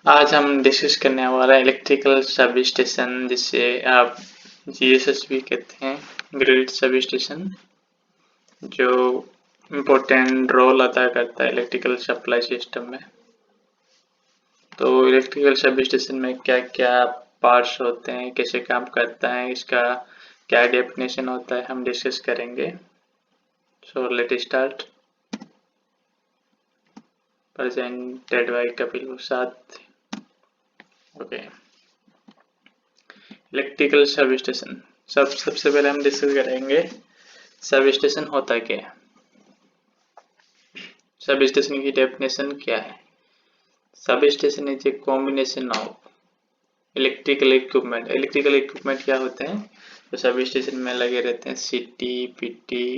आज हम डिस्कस करने वाला है इलेक्ट्रिकल सब स्टेशन, जिसे आप जीएसएस भी कहते हैं, ग्रिड सब स्टेशन, जो इम्पोर्टेंट रोल अदा करता है इलेक्ट्रिकल सप्लाई सिस्टम में। तो इलेक्ट्रिकल सब स्टेशन में क्या क्या पार्ट्स होते हैं, कैसे काम करता है, इसका क्या डेफिनेशन होता है, हम डिस्कस करेंगे। So let start. Presented by Kapil Prasad. Okay, electrical sub station. सबसे पहले हम डिस्कस करेंगे सब स्टेशन होता क्या है। सब स्टेशन की डेफिनेशन क्या है? Sub station is a combination of electrical equipment. Electrical equipment क्या होते हैं? तो सब स्टेशन में लगे रहते हैं सीटी, PT,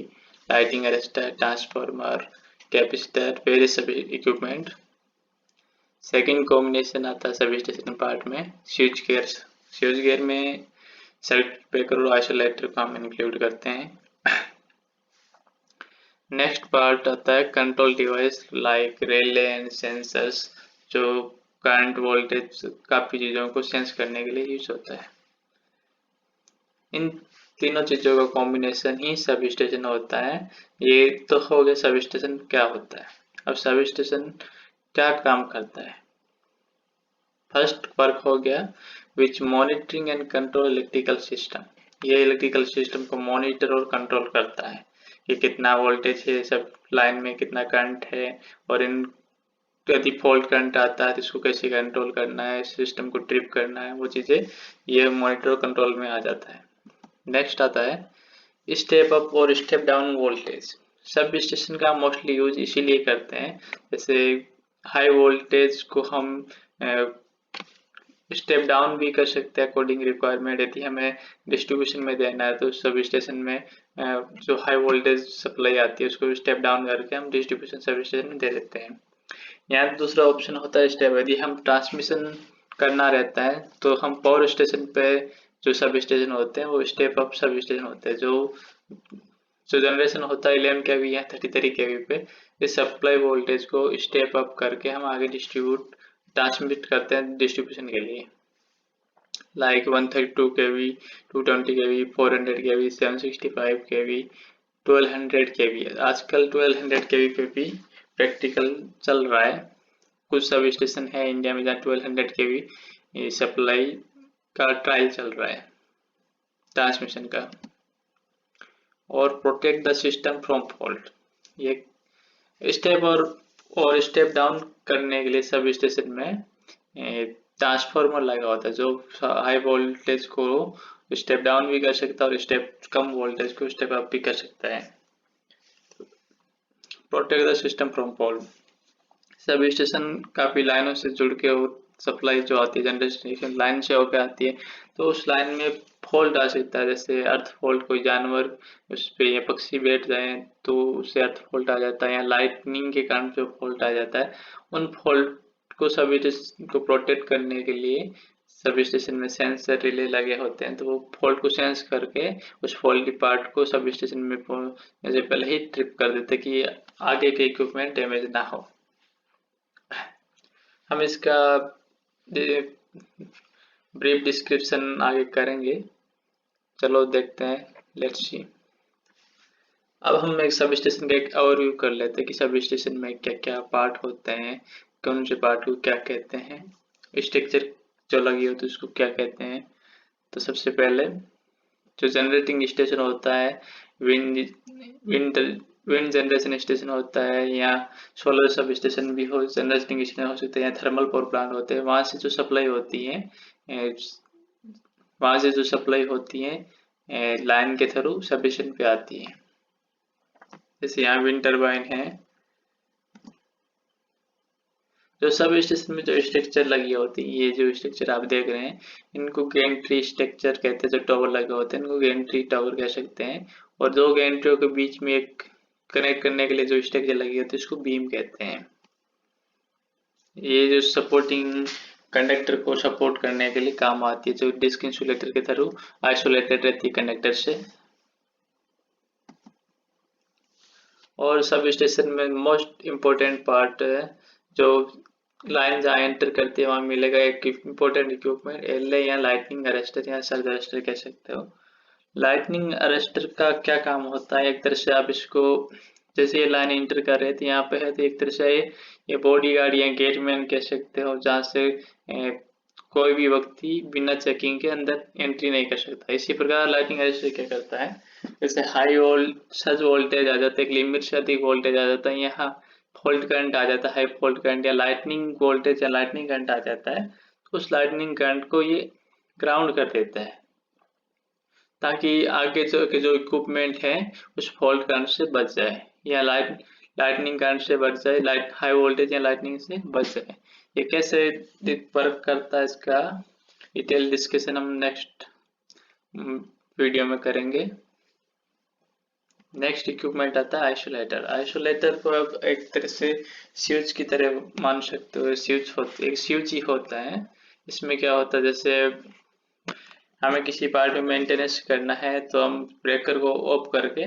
lighting arrester, transformer, capacitor, various सब इक्विपमेंट। सेकंड कॉम्बिनेशन आता है सब स्टेशन पार्ट में स्विच गियर। स्विच गियर में सर्किट ब्रेकर और आइसोलेटर को हम इंक्लूड करते हैं। नेक्स्ट पार्ट आता है control device like relay and sensors, जो करंट वोल्टेज काफ़ी चीज़ों को सेंस करने के लिए यूज होता है। इन तीनों चीज़ों का कॉम्बिनेशन ही सब स्टेशन होता है। ये तो हो गया सब स्टेशन क्या होता है। अब सब स्टेशन क्या काम करता है? फर्स्ट वर्क हो गया which monitoring and control electrical system. ये इलेक्ट्रिकल सिस्टम को मॉनिटर और कंट्रोल करता है कि कितना वोल्टेज है, सब लाइन में कितना करंट है, और इन यदि फॉल्ट करंट आता है तो इसको कैसे कंट्रोल करना है, सिस्टम को ट्रिप करना है, वो चीज़ें ये मॉनिटर कंट्रोल में आ जाता है। नेक्स्ट आता है स्टेप अप और step down voltage. Sub station का मोस्टली यूज इसीलिए करते हैं, जैसे हाई वोल्टेज को हम स्टेप डाउन भी कर सकते हैं अकॉर्डिंग रिक्वायरमेंट। यदि हमें डिस्ट्रीब्यूशन में देना है तो सब स्टेशन में जो हाई वोल्टेज सप्लाई आती है उसको स्टेप डाउन करके हम डिस्ट्रीब्यूशन सब स्टेशन में दे देते हैं। यहाँ दूसरा ऑप्शन होता है स्टेप। यदि हम ट्रांसमिशन करना रहता है तो हम पावर स्टेशन पे जो सब स्टेशन होते हैं वो स्टेप अप सब स्टेशन होते हैं। जो जो जनरेशन होता है 11 kV या 33 kV पे, इस सप्लाई वोल्टेज को स्टेप अप करके हम आगे ट्रांसमिट करते हैं डिस्ट्रीब्यूशन के लिए, like 132 kV, 220 kV, 400 kV, 765 kV, 1200 kV। आजकल 1200 kV पे भी प्रैक्टिकल चल रहा है। कुछ सब स्टेशन है इंडिया में जहाँ 1200 kV सप्लाई का ट्रायल चल रहा है ट्रांसमिशन का। और protect the system from fault. ये स्टेप और स्टेप डाउन करने के लिए सब स्टेशन में ट्रांसफार्मर लगा होता है जो हाई वोल्टेज को स्टेप डाउन भी कर सकता है और स्टेप कम वोल्टेज को स्टेप अप भी कर सकता है। Protect the system from fault. Sub station काफ़ी लाइनों से जुड़ के सप्लाई जो आती है जनरेशन लाइन से होकर आती है, तो उस लाइन में फॉल्ट आ सकता है। जैसे अर्थ फॉल्ट, कोई जानवर उस पर या पक्षी बैठ जाए तो उससे अर्थ फॉल्ट आ जाता है, या लाइटनिंग के कारण जो फॉल्ट आ जाता है, उन फॉल्ट को सब स्टेशन को प्रोटेक्ट करने के लिए सब स्टेशन में सेंसर रिले लगे होते हैं। तो वो फॉल्ट को सेंस करके उस फॉल्टी पार्ट को सब स्टेशन में जैसे पहले ही ट्रिप कर देते कि आगे के इक्विपमेंट डैमेज ना हो। हम इसका ब्रीफ डिस्क्रिप्शन आगे करेंगे। चलो देखते हैं, लेट्स सी। अब हम एक सब स्टेशन का एक ओवरव्यू कर लेते हैं कि सब स्टेशन में क्या क्या पार्ट होते हैं, कौन से पार्ट को क्या कहते हैं, स्ट्रक्चर जो लगी होती है उसको क्या कहते हैं। तो सबसे पहले जो जनरेटिंग स्टेशन होता है, wind wind wind generation station होता है, या सोलर सब स्टेशन भी हो, जनरेटिंग स्टेशन हो सकते हैं, थर्मल पावर प्लांट होते हैं। वहाँ से जो सप्लाई होती है वहाँ से जो सप्लाई होती है लाइन के थ्रू सब स्टेशन पे आती है। जैसे यहाँ विंड टर्बाइन है। जो सब स्टेशन में जो स्ट्रक्चर लगी होती है, ये जो स्ट्रक्चर आप देख रहे हैं, इनको गेंट्री स्ट्रक्चर कहते हैं। जो टावर लगे होते हैं इनको गेंट्री टावर कह सकते हैं। और दो गेंट्रियों के बीच में एक कनेक्ट करने के लिए जो स्ट्रक्चर लगी होती है उसको बीम कहते हैं। ये जो सपोर्टिंग कंडक्टर को सपोर्ट करने के लिए काम आती है, जो डिस्क इंसुलेटर के थ्रू आइसोलेटेड रहती है कंडक्टर से। और सब स्टेशन में मोस्ट इम्पोर्टेंट पार्ट है जो लाइन जहाँ एंटर करती है वहाँ मिलेगा एक इम्पोर्टेंट इक्विपमेंट, एल या लाइटनिंग अरेस्टर या सर्ज अरेस्टर कह सकते हो। लाइटनिंग अरेस्टर का क्या काम होता है, एक तरह से आप इसको, जैसे ये लाइन एंटर कर रहे थे यहाँ पे है, तो एक तरह से ये बॉडी गार्ड या गेटमैन कह सकते हो, जहाँ से कोई भी व्यक्ति बिना चेकिंग के अंदर एंट्री नहीं कर सकता। इसी प्रकार लाइटनिंग अरेस्टर क्या करता है, जैसे हाई सर्ज वोल्टेज आ जाता है, एक लिमिट से अधिक वोल्टेज आ जाता है, यहाँ फॉल्ट करंट आ जाता है, हाई फॉल्ट करंट या लाइटनिंग वोल्टेज या लाइटनिंग करंट आ जाता है, तो उस लाइटनिंग करंट को ये ग्राउंड कर देता है, ताकि आगे जो इक्विपमेंट है उस फॉल्ट करंट से बच जाए या लाइटनिंग करंट से बच जाए, लाइट हाई वोल्टेज या लाइटनिंग से बच जाए। ये कैसे वर्क करता है, इसका डिटेल डिस्कशन हम नेक्स्ट वीडियो में करेंगे। नेक्स्ट इक्विपमेंट आता है आइसोलेटर। आइसोलेटर को अब एक तरह से स्विच की तरह मान सकते हो, एक स्विच ही होता है। इसमें क्या होता है, जैसे हमें किसी पार्ट में मेंटेनेंस करना है तो हम ब्रेकर को ऑफ करके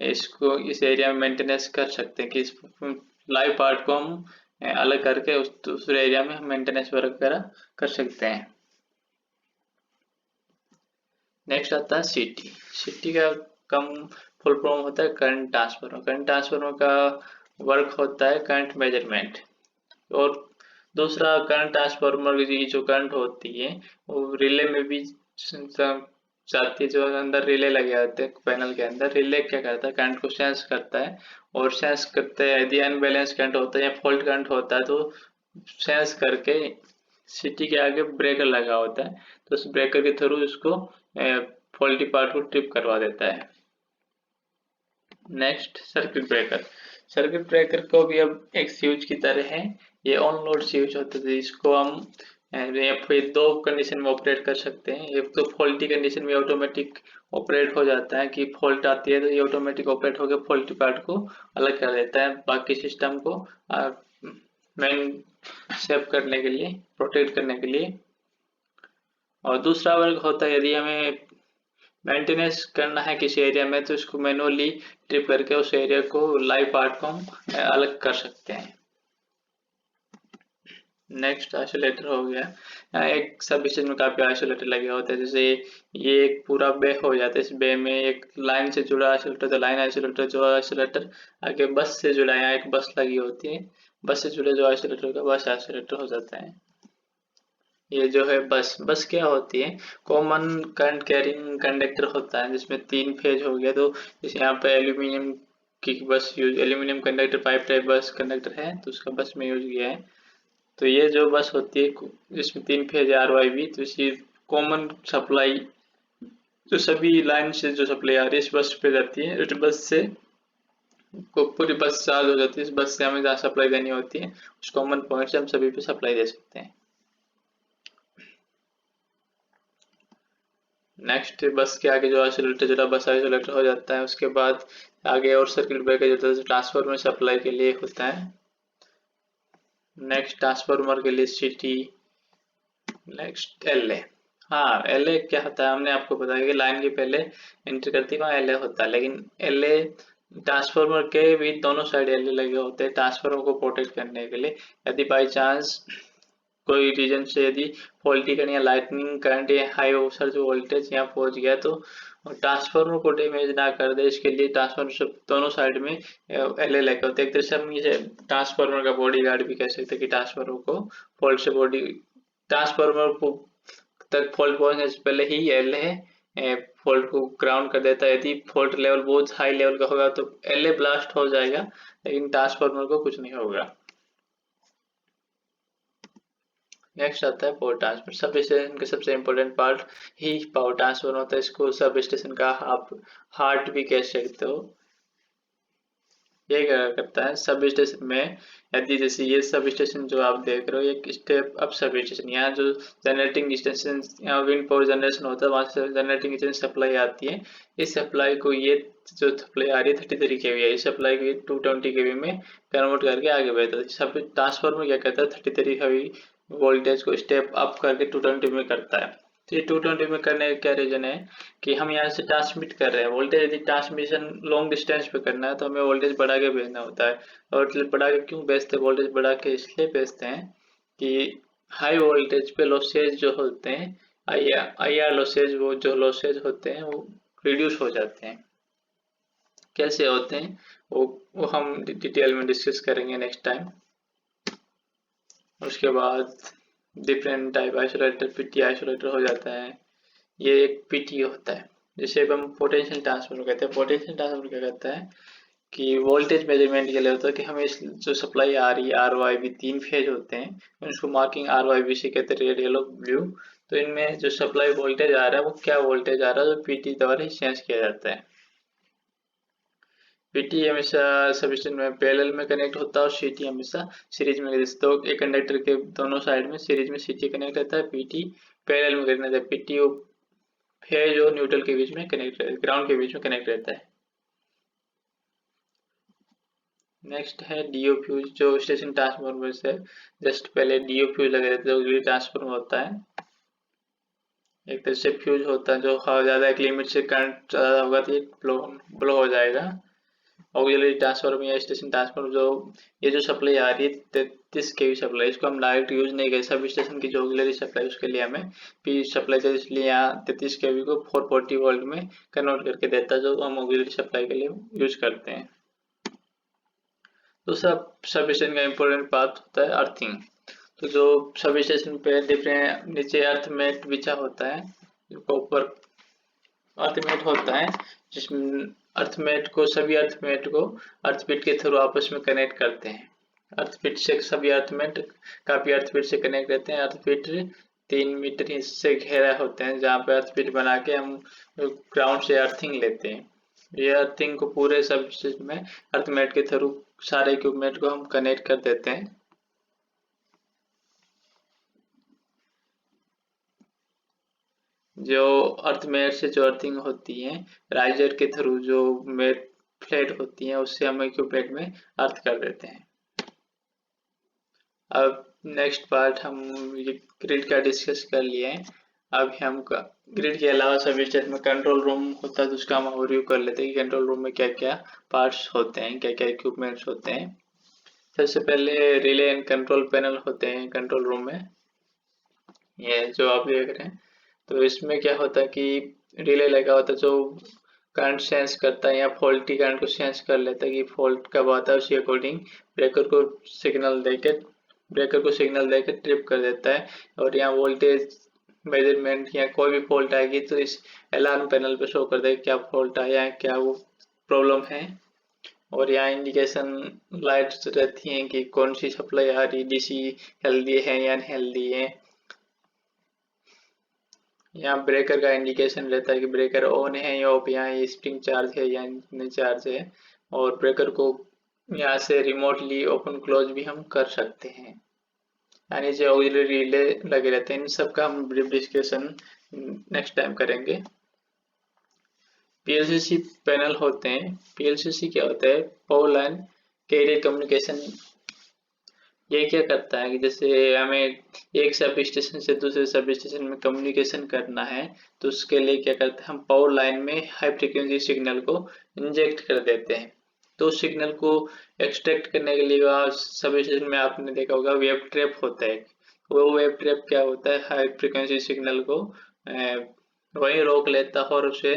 इसको इस एरिया में मेंटेनेंस कर सकते हैं, कि इस लाइव पार्ट को हम अलग करके उस दूसरे एरिया में हम मेंटेनेंस वगैरह कर सकते हैं। नेक्स्ट आता है सीटी। सीटी का कम फुल फॉर्म होता है करंट ट्रांसफार्मर। करंट ट्रांसफार्मर का वर्क होता है करंट मेजरमेंट। और दूसरा, करंट ट्रांसफार्मर की जो करंट होती है वो रिले में भी जाती है, जो अंदर रिले लगे होते हैं पैनल के अंदर। रिले क्या करता है, करंट को सेंस करता है, और सेंस करते हैं यदि अनबैलेंस करंट होता है या फॉल्ट करंट होता है तो सेंस करके सिटी के आगे ब्रेकर लगा होता है, तो उस ब्रेकर के थ्रू उसको फॉल्टी पार्ट को ट्रिप करवा देता है। Next, circuit breaker. Circuit breaker को भी अब एक स्विच की तरह है, ये ऑन लोड स्विच होता है, इसको हम फिर दो कंडीशन में ऑपरेट कर सकते हैं। एक तो फॉल्टी कंडीशन में ऑटोमेटिक ऑपरेट हो जाता है, कि फॉल्ट आती है तो ये ऑटोमेटिक ऑपरेट होकर फॉल्टी पार्ट को अलग कर देता है, बाकी सिस्टम को मेन सेव करने के लिए, प्रोटेक्ट करने के लिए। और दूसरा वर्ग होता है, यदि हमें मेंटेनेंस करना है किसी एरिया में तो इसको मैनुअली ट्रिप करके उस एरिया को, लाइव पार्ट को हम अलग कर सकते हैं। नेक्स्ट आइसोलेटर हो गया। एक सब स्टेशन में काफी आइसोलेटर लगे होते हैं, जैसे ये एक पूरा बे हो जाता है, इस बे में एक लाइन से जुड़ा आइसोलेटर, तो लाइन आइसोलेटर, जो आइसोलेटर आगे बस से जुड़ा है, यहाँ एक बस लगी होती है, बस से जुड़े जो आइसोलेटर का बस आइसोलेटर हो जाता है। ये जो है बस क्या होती है, कॉमन करंट कैरिंग कंडक्टर होता है, जिसमें 3 फेज हो गया। तो जैसे यहाँ पे एल्यूमिनियम की बस use, aluminium conductor pipe type bus conductor है, तो उसका बस में यूज किया है। तो ये जो बस होती है जिसमें 3 फेज RYB, तो इसी कॉमन सप्लाई जो सभी लाइन से जो सप्लाई आ रही है इस बस पे जाती है, इस बस से को पूरी बस चार्ज हो जाती है, इस बस से हमें जहाँ सप्लाई देनी होती है उस कॉमन पॉइंट से हम सभी पे सप्लाई दे सकते हैं। नेक्स्ट, बस के आगे जो आइसोलेटर जुड़ा बस आइसोलेटर हो जाता है, उसके बाद आगे और सर्किट ब्रेकर जो है ट्रांसफार्मर सप्लाई के लिए होता है। नेक्स्ट, ट्रांसफार्मर के लिए सिटी। Next, LA। हाँ, LA क्या होता है, हमने आपको बताया कि लाइन के पहले एंटर करती है वहाँ LA होता है, लेकिन LA ट्रांसफार्मर के भी दोनों साइड LA लगे होते हैं ट्रांसफार्मर को प्रोटेक्ट करने के लिए। यदि बाई चांस कोई रीजन से यदि फॉल्टी करंट या लाइटनिंग करंट या हाई सर्ज वोल्टेज यहाँ पहुंच गया तो ट्रांसफार्मर को डैमेज ना कर दे, इसके लिए ट्रांसफार्मर से दोनों साइड में LA लगे होते हैं। एक तरह से हम इसे ट्रांसफार्मर का बॉडी गार्ड भी कह सकते हैं, कि ट्रांसफार्मर को फॉल्ट से बॉडी, ट्रांसफार्मर को तक फॉल्ट पहुंचने से पहले ही LA फॉल्ट को ग्राउंड कर देता है। यदि फॉल्ट लेवल बहुत हाई लेवल का होगा तो LA ब्लास्ट हो जाएगा, लेकिन ट्रांसफार्मर को कुछ नहीं होगा। नेक्स्ट आता है पावर ट्रांसफर। सब स्टेशन का सबसे इम्पोर्टेंट पार्ट ही पावर ट्रांसफर होता है, इसको सब स्टेशन का आप हार्ट भी कह सकते हो। ये क्या करता है, सब स्टेशन में यदि जैसे ये सब स्टेशन जो आप देख रहे हो, एक स्टेप अप सब स्टेशन, यहाँ जो जनरेटिंग स्टेशन, यहाँ विंड पावर जनरेशन होता है, वहाँ से जनरेटिंग स्टेशन सप्लाई आती है। इस सप्लाई को ये जो सप्लाई आ रही है 33 kV है, इस सप्लाई को 220 kV में कन्वर्ट करके आगे भेजता है। सब ट्रांसफार्मर क्या करता है, 33 kV वोल्टेज को स्टेप अप करके 220 में करता है। तो ये 220 में करने का क्या रीजन है, कि हम यहाँ से ट्रांसमिट कर रहे हैं वोल्टेज, यदि ट्रांसमिशन लॉन्ग डिस्टेंस पे करना है तो हमें वोल्टेज बढ़ा के भेजना होता है। वोल्टेज बढ़ा के क्यों भेजते हैं, वोल्टेज बढ़ा के इसलिए भेजते हैं कि हाई वोल्टेज पे लॉसेज जो होते हैं, आई आर लॉसेज, वो जो लॉसेज होते हैं वो रिड्यूस हो जाते हैं। कैसे होते हैं वो हम डिटेल में डिस्कस करेंगे नेक्स्ट टाइम। उसके बाद different type isolator, PT isolator हो जाता है। ये एक पीटी होता है, जिसे हम पोटेंशियल ट्रांसफर कहते हैं। पोटेंशियल ट्रांसफर क्या कहता है कि वोल्टेज मेजरमेंट के लिए होता है कि हमें जो सप्लाई आ रही है आर वाई बी, 3 फेज होते हैं, उसको मार्किंग आर वाई बी से कहते हैं, रेड येलो ब्लू। तो इनमें जो सप्लाई वोल्टेज आ रहा है वो क्या वोल्टेज आ रहा है, जो पीटी द्वारा ही चेंज किया जाता है। पीटी हमेशा सबस्टेशन में पैरेलल में कनेक्ट होता है और सीटी हमेशा सीरीज में। जैसे तो एक कंडक्टर के दोनों साइड में सीरीज में सीटी कनेक्ट रहता है, पीटी पैरेलल में कनेक्ट रहता है। पीटी फेज और न्यूट्रल के बीच में कनेक्ट रहता है, ग्राउंड के बीच में कनेक्ट रहता है। नेक्स्ट है डीओ फ्यूज, जो स्टेशन ट्रांसफार्मर से जस्ट पहले डीओ फ्यूज लगे रहते हैं, जो ट्रांसफार्मर होता है। एक तरह से फ्यूज होता है, जो ज्यादा एक लिमिट से करंट ज्यादा होगा तो ये ब्लो हो जाएगा। ऑक्सिलरी ट्रांसफार्मर या स्टेशन ट्रांसफार्मर, जो ये जो सप्लाई आ रही है 33 केवी सप्लाई, इसको हम डायरेक्ट यूज नहीं कर, सब स्टेशन की जो ऑक्सिलरी सप्लाई उसके लिए हमें पी सप्लाई चाहिए, इसलिए यहाँ 33 केवी को 440 वोल्ट में कन्वर्ट करके देता है, जो हम ऑक्सिलरी सप्लाई के लिए यूज करते हैं। तो सब स्टेशन का इम्पोर्टेंट पार्ट होता है अर्थिंग। तो जो सब स्टेशन पे डिफरेंट नीचे अर्थ मैट बिछा होता है, ऊपर अर्थमेट होता है, जिसमें अर्थमेट को सभी अर्थमेट को अर्थपिट के थ्रू आपस में कनेक्ट करते हैं। अर्थपिट से सभी अर्थमेट काफी अर्थपिट से कनेक्ट रहते हैं। अर्थपिट 3 मीटर से घेरा होते हैं, जहाँ पे अर्थपिट बना के हम ग्राउंड से अर्थिंग लेते हैं। ये अर्थिंग को पूरे सब में अर्थमेट के थ्रू सारे इक्विपमेंट को हम कनेक्ट कर देते हैं। जो अर्थमेट से जो अर्थिंग होती है, राइजर के थ्रू जो मेट फ्लैट होती है, उससे हम इक्विपमेंट में अर्थ कर देते हैं। अब नेक्स्ट पार्ट हम ये ग्रिड का डिस्कस कर लिए हैं। अब हम ग्रिड के अलावा सब स्टेशन में कंट्रोल रूम होता है, तो उसका हम ओवरव्यू कर लेते हैं कि कंट्रोल रूम में क्या क्या पार्ट्स होते हैं, क्या क्या इक्विपमेंट्स होते हैं। सबसे पहले रिले एंड कंट्रोल पैनल होते हैं कंट्रोल रूम में, ये जो आप देख रहे हैं। तो इसमें क्या होता है कि रिले लगा होता है, जो करंट सेंस करता है या फॉल्टी करंट को सेंस कर लेता है कि फॉल्ट कब आता है, उसी अकॉर्डिंग ब्रेकर को सिग्नल देकर ट्रिप कर देता है। और यहाँ वोल्टेज मेजरमेंट या कोई भी फॉल्ट आएगी तो इस अलार्म पैनल पे शो कर देगा क्या फॉल्ट आया है, क्या वो प्रॉब्लम है। और यहाँ इंडिकेशन लाइट्स रहती हैं कि कौन सी सप्लाई आ रही, डीसी हेल्दी है या अनहेल्दी है। यहाँ ब्रेकर का इंडिकेशन रहता है कि ब्रेकर ऑन है या ऑफ, यहाँ स्प्रिंग चार्ज है या नहीं चार्ज है। और ब्रेकर को यहाँ से रिमोटली ओपन क्लोज भी हम कर सकते हैं, यानी जो ऑक्सिलरी रिले लगे रहते हैं। इन सब का हम ब्रीफ डिस्कशन नेक्स्ट टाइम करेंगे। पीएलसीसी पैनल होते हैं। पीएलसीसी क्या होता है, पावर लाइन कैरियर कम्युनिकेशन। ये क्या करता है कि जैसे हमें एक सब स्टेशन से दूसरे सब स्टेशन में कम्युनिकेशन करना है, तो उसके लिए क्या करते हैं, हम पावर लाइन में हाई फ्रिक्वेंसी सिग्नल को इंजेक्ट कर देते हैं। तो सिग्नल को एक्सट्रैक्ट करने के लिए सब स्टेशन में आपने देखा होगा वेव ट्रैप होता है। वो वेव ट्रैप क्या होता है, हाई फ्रिक्वेंसी सिग्नल को वहीं रोक लेता है और उसे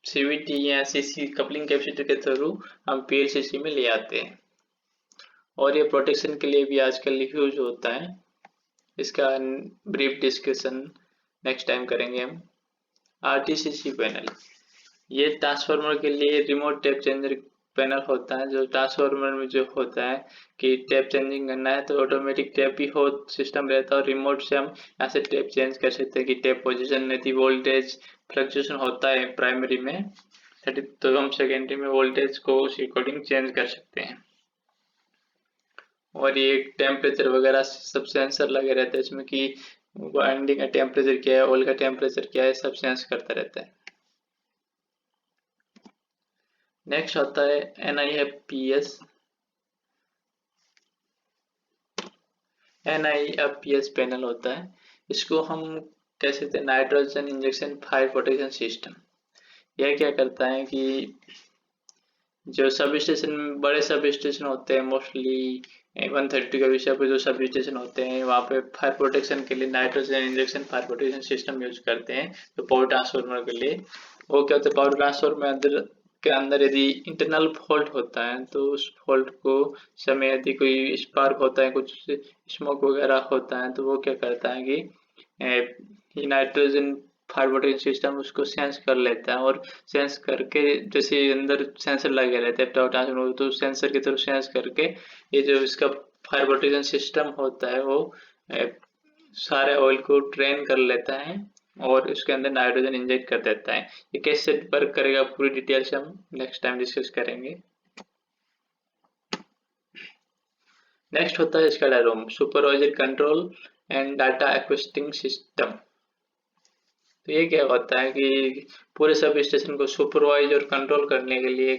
सीवीटी या सीसी कपलिंग कैपेसिटर के थ्रू हम पीएलसीसी में ले आते हैं। और ये प्रोटेक्शन के लिए भी आजकल यूज होता है। इसका ब्रीफ डिस्कशन नेक्स्ट टाइम करेंगे हम। आरटीसीसी पैनल, ये ट्रांसफार्मर के लिए रिमोट टेप चेंजर पैनल होता है। जो ट्रांसफार्मर में जो होता है कि टेप चेंजिंग करना है तो ऑटोमेटिक टेप ही हो सिस्टम रहता है, और रिमोट से हम यहाँ से टेप चेंज कर सकते हैं कि टेप पोजीशन नहीं थी, वोल्टेज फ्लक्चुएशन होता है प्राइमरी में, तो हम सेकेंडरी में वोल्टेज को उस अकॉर्डिंग चेंज कर सकते हैं। और ये टेम्परेचर वगैरह सब सेंसर लगे रहते हैं इसमें कि वाइंडिंग का टेम्परेचर क्या है, ऑयल का टेम्परेचर क्या है, सब सेंस करता रहता है। नेक्स्ट होता है NIFPS। NIFPS पैनल होता है, इसको हम कह सकते हैं nitrogen injection fire protection system. यह क्या करता है कि जो सब स्टेशन, बड़े सब स्टेशन होते हैं मोस्टली 132 के विषय पे जो सब स्टेशन होते हैं वहाँ पे फायर प्रोटेक्शन के लिए nitrogen injection fire protection system use करते हैं। तो पावर ट्रांसफार्मर के लिए वो क्या होता है, पावर ट्रांसफार्मर में अंदर यदि इंटरनल फॉल्ट होता है तो उस फॉल्ट को समय यदि कोई स्पार्क होता है, कुछ स्मोक वगैरह होता है, तो वो क्या करता है कि नाइट्रोजन फायर प्रोटेक्शन सिस्टम उसको सेंस कर लेता है और सेंस करके, जैसे अंदर सेंसर लगे रहते हैं पावर ट्रांसफार्मर, तो सेंसर की तरफ सेंस करके ये जो इसका फायर प्रोटेक्शन सिस्टम होता है वो सारे ऑयल को ड्रेन कर लेता है और उसके अंदर नाइट्रोजन इंजेक्ट कर देता है। ये कैसे वर्क करेगा पूरी डिटेल से हम नेक्स्ट टाइम डिस्कस करेंगे। नेक्स्ट होता है इसका diagram supervisor control and data acquisition system. तो ये क्या होता है कि पूरे सब स्टेशन को सुपरवाइज और कंट्रोल करने के लिए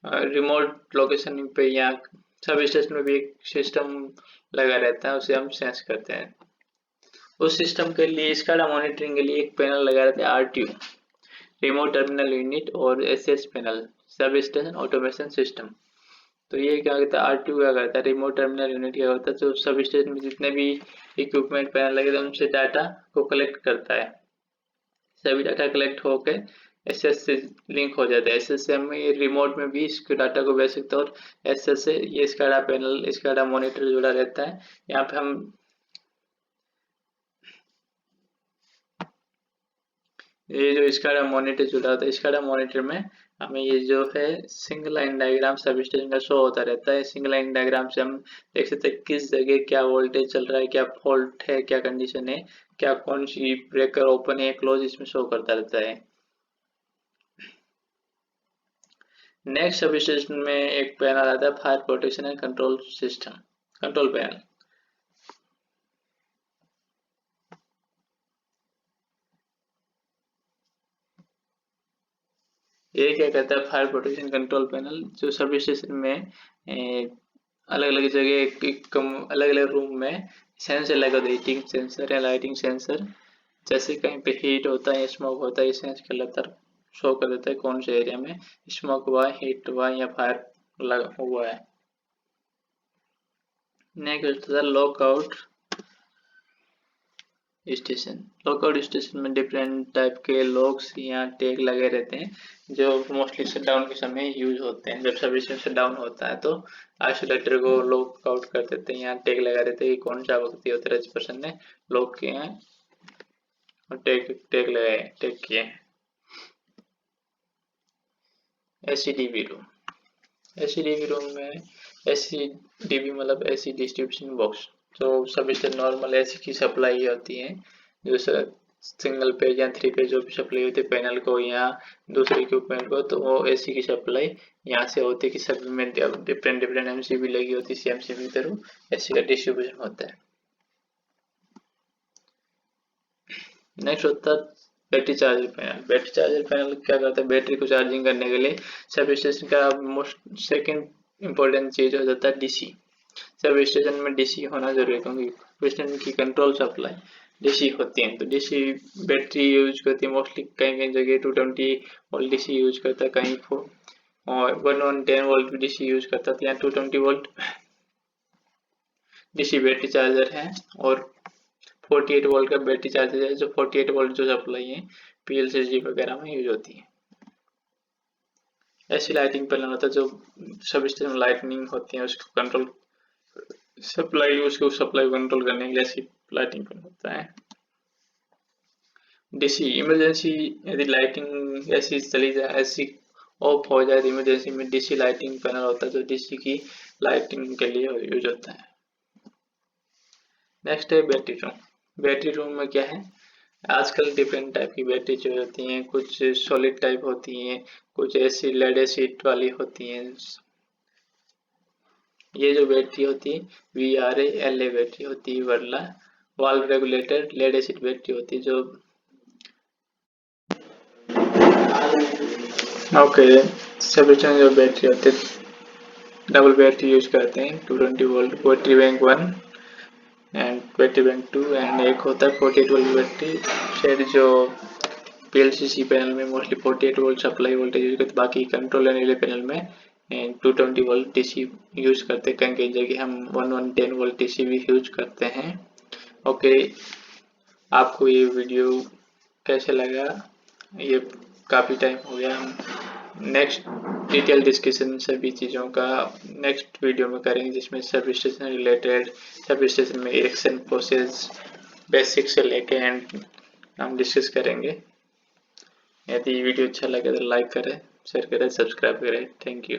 रिमोट लोकेशन पे या सब स्टेशन में भी एक सिस्टम लगा रहता है, उसे हम सेंस करते हैं। उस सिस्टम के लिए SCADA मॉनिटरिंग के लिए एक पैनल लगा रहता है RTU, रिमोट टर्मिनल यूनिट, और SS panel, sub station automation system. तो ये क्या करता है, RTU क्या करता है, रिमोट टर्मिनल यूनिट क्या होता है, जो सब स्टेशन में जितने भी इक्विपमेंट पैनल लगे थे उनसे डाटा को कलेक्ट करता है। सभी डाटा कलेक्ट होकर SS से लिंक हो जाता है। SS से हम ये रिमोट में भी इसके डाटा को भेज सकते हैं और SS से ये SCADA पैनल, SCADA मॉनिटर जुड़ा रहता है। यहाँ पे हम ये जो SCADA मॉनिटर जुड़ा होता है, SCADA मॉनिटर में हमें ये जो है single line diagram sub station का शो होता रहता है। सिंगल लाइन डायग्राम से हम देख सकते हैं किस जगह क्या वोल्टेज चल रहा है, क्या फॉल्ट है, क्या कंडीशन है, क्या कौन सी ब्रेकर ओपन है क्लोज, इसमें शो करता रहता है। नेक्स्ट सब स्टेशन में एक पैनल आता है fire protection and control system, control panel. ये क्या कहता है, फायर प्रोटेक्शन कंट्रोल पैनल, जो सब स्टेशन में अलग अलग जगह अलग अलग रूम में सेंसर लगा होता है, हीटिंग सेंसर या लाइटिंग सेंसर। जैसे कहीं पे हीट होता है या स्मोक होता है, ये सेंस कर लेता है, शो कर देता है कौन से एरिया में स्मोक हुआ है, हीट हुआ है या फायर लगा हुआ है। नेक्स्ट होता है लॉकआउट स्टेशन। लॉकआउट स्टेशन में डिफरेंट टाइप के लॉक्स या टैग लगे रहते हैं जो मोस्टली शटडाउन के समय यूज होते हैं। जब सर्विस शटडाउन होता है तो आइसोलेटर को लॉक आउट कर देते हैं, यहाँ टैग लगा देते हैं कि कौन सा व्यक्ति होता है जिस पर्सन ने लॉक किए हैं और टैग लगाए, टैग किए हैं। एसीडीबी रूम, एसीडीबी रूम में एसीडीबी मतलब एसी डिस्ट्रीब्यूशन बॉक्स, तो सब स्टेशन नॉर्मल एसी की सप्लाई होती है, जो सिंगल पेज या 3 पेज जो भी सप्लाई होती है पैनल को या दूसरे इक्विपमेंट को, तो वो एसी की सप्लाई यहाँ से होती है कि सभी में डिफरेंट एमसीबी लगी होती है, सीएमसीबी के थ्रू एसी का डिस्ट्रीब्यूशन होता है। नेक्स्ट होता है battery charger panel. Battery charger panel क्या करता है, बैटरी को चार्जिंग करने के लिए सब स्टेशन का मोस्ट सेकेंड इम्पोर्टेंट चीज हो जाता है डीसी। सब स्टेशन में डीसी होना जरूरी है क्योंकि स्टेशन की कंट्रोल सप्लाई डीसी होती है। तो डीसी बैटरी यूज करती है मोस्टली, कहीं कहीं जगह 220 वोल्ट डीसी यूज करता है, कहीं और 110 वोल्ट डीसी यूज करता है। यहाँ 220 वोल्ट डीसी बैटरी चार्जर है और 48 वोल्ट का बैटरी चार्जर है, जो 48 वोल्ट जो सप्लाई है पीएलसीजी वगैरह में यूज होती है। ऐसी लाइटिंग पैनल होता है जो सब स्टेशन में लाइटनिंग होती है उसको कंट्रोल उसको सप्लाई कंट्रोल करने के लिए ऐसी लाइटिंग पैनल होता है। डीसी इमरजेंसी, यदि लाइटिंग ऐसी चली जाए, ऐसी ऑफ हो जाए, इमरजेंसी में डीसी लाइटिंग पैनल होता है जो डीसी की लाइटिंग के लिए यूज होता है। नेक्स्ट है बैटरी रूम। बैटरी रूम में क्या है, आजकल डिफरेंट टाइप की बैटरी जो होती हैं, कुछ सॉलिड टाइप होती हैं, कुछ ऐसी लेड एसिड वाली होती हैं। ये जो बैटरी होती है VRA बैटरी होती है, VRLA valve regulator lead acid battery होती है। जो ओके सब जो बैटरी होती है डबल बैटरी यूज करते हैं, 220 volt battery bank 1 and battery bank 2 and एक होता है 48 वोल्ट बैटरी सेट, जो पीएलसीसी पैनल में mostly 48 volt supply voltage use करते, बाकी कंट्रोल करने वाले पैनल में 220 वोल्ट डीसी यूज करते हैं, कहीं कहीं जगह हम 1110 वोल्ट डीसी भी यूज करते हैं। ओके, आपको ये वीडियो कैसे लगा? ये काफ़ी टाइम हो गया, हम नेक्स्ट डिटेल डिस्कशन सभी चीज़ों का नेक्स्ट वीडियो में करेंगे, जिसमें sub station related, sub station में इरेक्शन प्रोसेस बेसिक से लेके एंड हम डिस्कस करेंगे। यदि वीडियो अच्छा लगे तो लाइक करें, शेयर करें, सब्सक्राइब करें। Thank you.